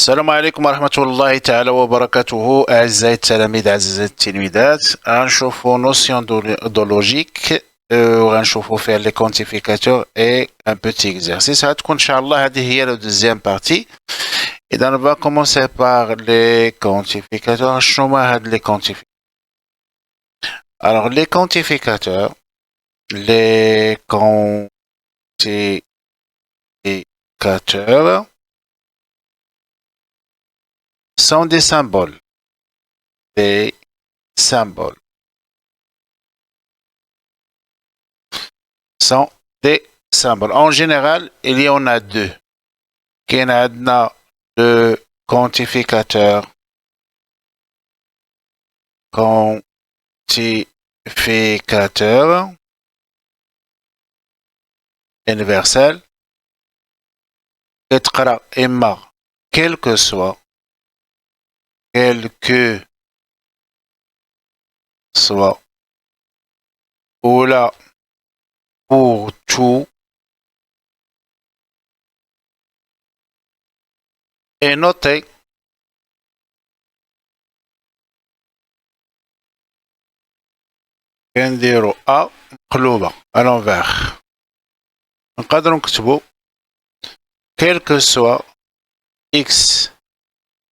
السلام عليكم ورحمة الله تعالى وبركاته أعزائي التلاميذ أعزائي التلميذات غنشوفو نوسيون دو لوجيك وغنشوفو فيها لي كونتيفيكاتور اي ان بوتي اكزرسيس غتكون ان شاء الله هذه هي لو دوزيام بارتي. إذا نبغى كومونسي باغ لي كونتيفيكاتور. شنو هما هاد لي كونتيفيكاتور؟ Alors les quantificateurs sont des symboles. Des symboles sont des symboles. En général, il y en a deux. كاين عندنا le quantificateur universel كتقرا إما quel que soit ou là pour tout et noté كنديرو A مقلوبة à l'envers. نقدرو نكتبو quel que soit X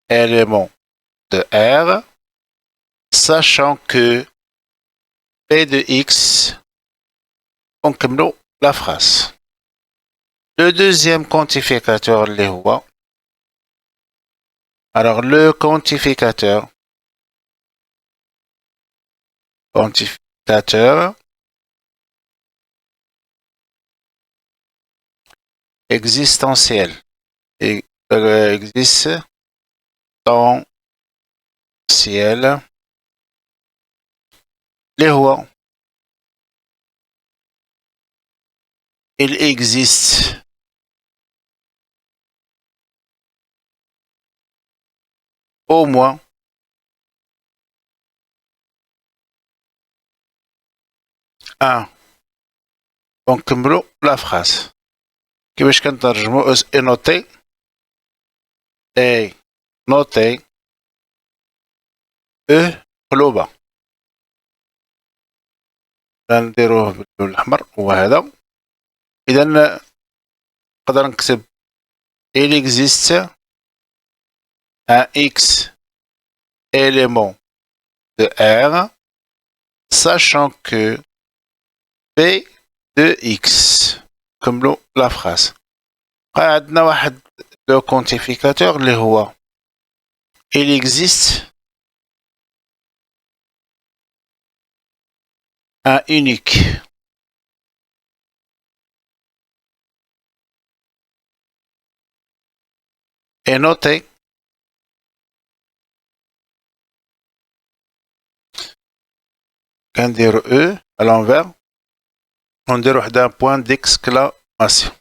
éléments de R, sachant que P de X, on complète la phrase. Le deuxième quantificateur, les rois. Alors, le quantificateur existentiel les rois. Il existe au moins un. Donc, la phrase. كيفاش كنترجمو et noter قلوبة. نديروه باللون الأحمر هو هذا. إذا نقدر نكتب il existe un X élément de R sachant que P de X. كملوا la phrase. عندنا واحد le quantificateur اللي هو il existe un unique et noté كنديرو E à l'envers ونديرو حدا point d'exclamation.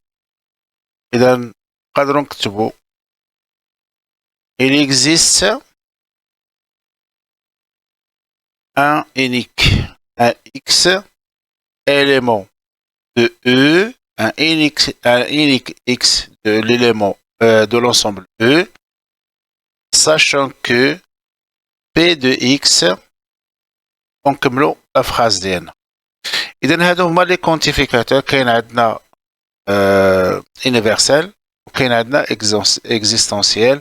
إذا نقدرو نكتبو il existe un unique X élément de E, un unique X de l'élément de l'ensemble E, sachant que P de X نكملو la phrase ديالنا. إذا هادو هما لي كونتيفيكاتور. كاين عندنا universel وكاين عندنا existentiel.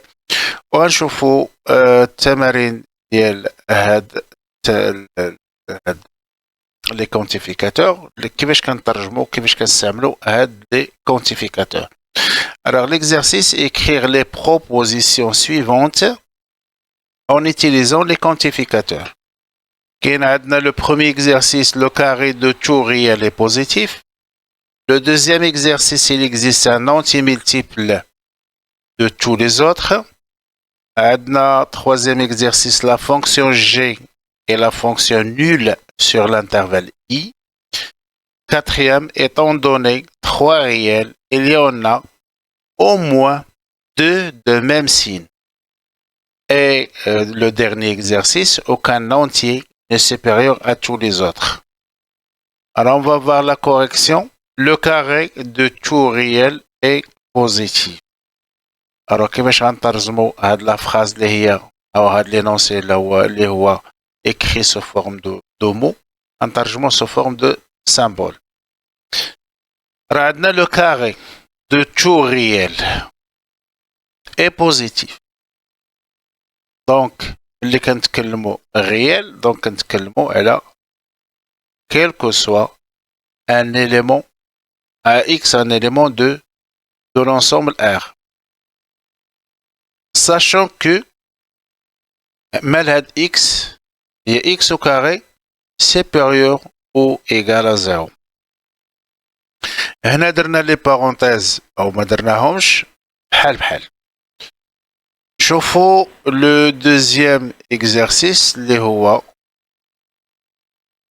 وغنشوفو التمارين ديال هاد لي كونتيفيكاتور كيفاش كنترجمو كيفاش كنستعملو هاد لي كونتيفيكاتور. Alors l'exercice écrire les propositions suivantes en utilisant les quantificateurs. كاين عندنا le premier exercice le carré de tout réel est positif. Le deuxième exercice il existe un antimultiple de tous les autres. عندنا troisième exercice la fonction G et la fonction nulle sur l'intervalle I. Quatrième, étant donné 3 réels, il y en a au moins 2 de même signe. Et le dernier exercice, aucun entier n'est supérieur à tous les autres. Alors on va voir la correction. Le carré de tout réel est positif. alors كيفاش غنترجمو هاد لا phrase اللي هي او هاد لينونسي اللي هو écrit sous forme de mots غنترجمو sous forme de symbole. راه عندنا le carré de tout réel est positif. Donc اللي كنتكلمو réel donc كنتكلمو على quel que soit un élément à x, un élément de l'ensemble R. Sachant que malhad x est x au carré supérieur ou égal à 0. هنا درنا لي parenthèses أو ما درناهمش بحال بحال. شوفوا le deuxième exercice اللي هو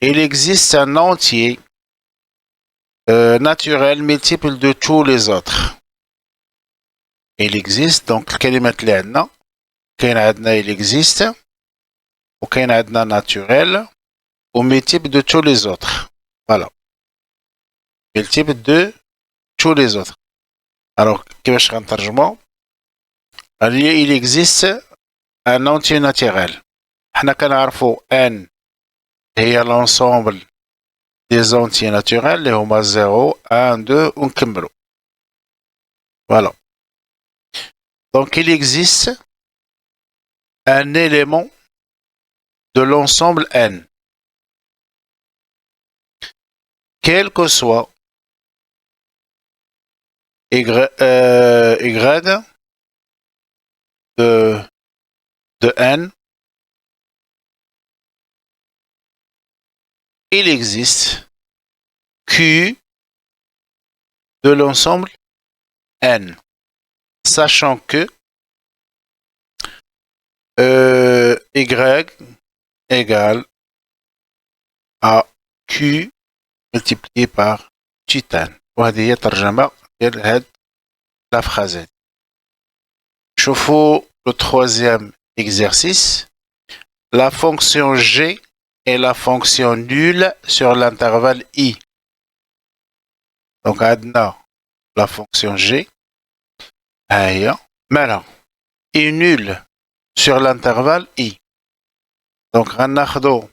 il existe un entier naturel multiple de tous les autres. Il existe donc الكلمات اللي عندنا كاين عندنا il existe وكاين عندنا naturel ou multiple de tous les autres. Voilà. Multiple de tous les autres. Alors كيفاش غنترجمو؟ il existe un entier naturel. حنا كنعرفو n هي l'ensemble des entiers naturels اللي هما 0 1 2 ونكملو. Voilà. Donc il existe un élément de l'ensemble n, quel que soit y de n, il existe q de l'ensemble n, sachant que y égale à q multiplié par titane. وهذه هي الترجمة ديال هاد la phrase. شوفوا le troisième exercice. La fonction g est la fonction nulle sur l'intervalle i. Donc عندنا la fonction g هي مالها est nulle sur l'intervalle i. Donc غناخدو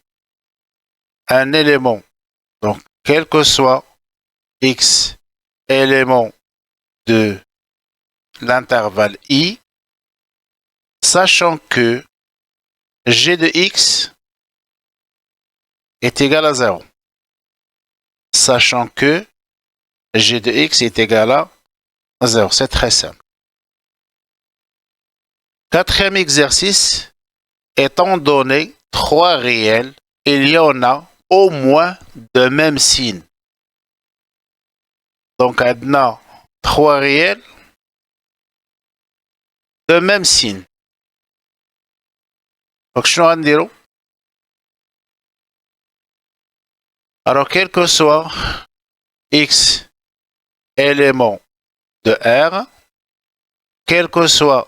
un élément, donc quel que soit x élément de l'intervalle i, sachant que g de x est égal à 0. Sachant que g de x est égal à 0. C'est très simple. Quatrième exercice, étant donné 3 réels, il y en a au moins de même signe. Donc, عندنا 3 réels de même signe. Donc, شنو غنديرو؟ Alors, quel que soit x élément de R, quel que soit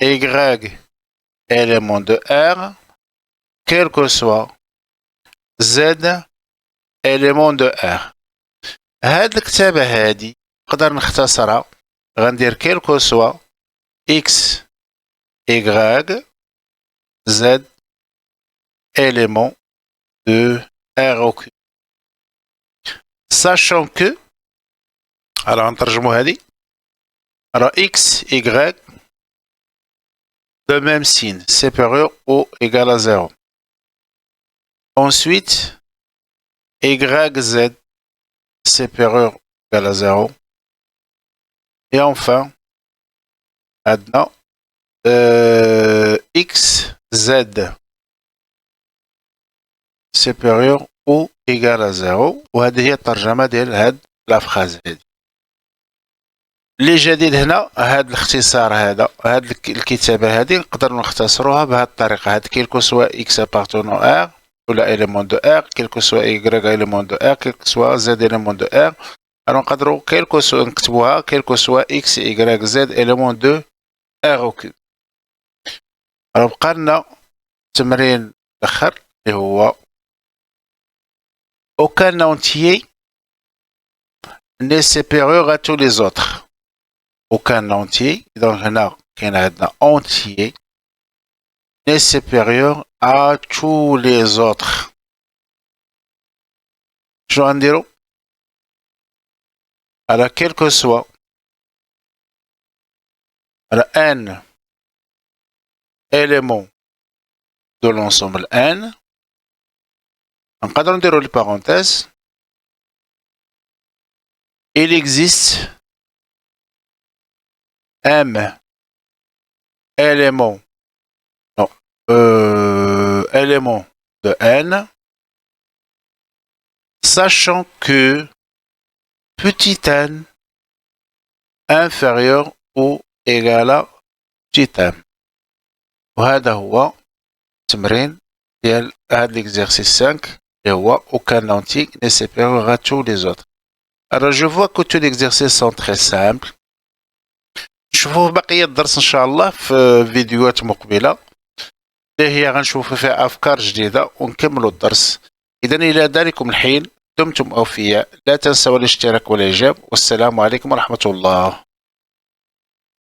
y élément de R, quel que soit z élément de R. هاد الكتابة هادي نقدر نختصرها غندير quel que soit x y z élément de R au Q. Sachant que alors نترجمو هادي alors x y de même signe supérieur ou égal à 0. Ensuite y z supérieur ou égal à 0. Et enfin عندنا x z supérieur ou égal à 0. وهذه هي الترجمة ديال هاد لا فراز هادي. اللي جديد هنا هاد الاختصار هذا هاد الكتابة هادي نقدر نختصروها بهاد الطريقة. هاد كيلكو سوا x appartenant R ولا élément de R, كيلكو سوا y élément de R, كيلكو سوا z élément de R. alors نقدروا كيلكو سوا نكتبوها كيلكو سوا x y z élément de R au Q. alors بقى لنا التمرين الاخر اللي هو aucun entier n'est supérieur à tous les autres. aucun entier. Donc هنا كاين عندنا entier n'est supérieur à tous les autres. شنو غنديرو؟ على quel que soit على n éléments de l'ensemble n نقدروا نديرو les parenthèses. Il existe m éléments éléments de n, sachant que petit n inférieur ou égal à petit m. وهذا هو التمرين ديال هذا l'exercice 5 اللي هو aucun entier n'est supérieur à tous les autres. Alors je vois que tous les exercices sont très simples. نشوفوا بقية الدرس إن شاء الله في فيديوهات مقبلة اللي هي غنشوفوا فيها أفكار جديدة ونكملوا الدرس. إذا إلى ذلكم الحين دمتم أوفياء، لا تنسوا الاشتراك والإعجاب، والسلام عليكم ورحمة الله.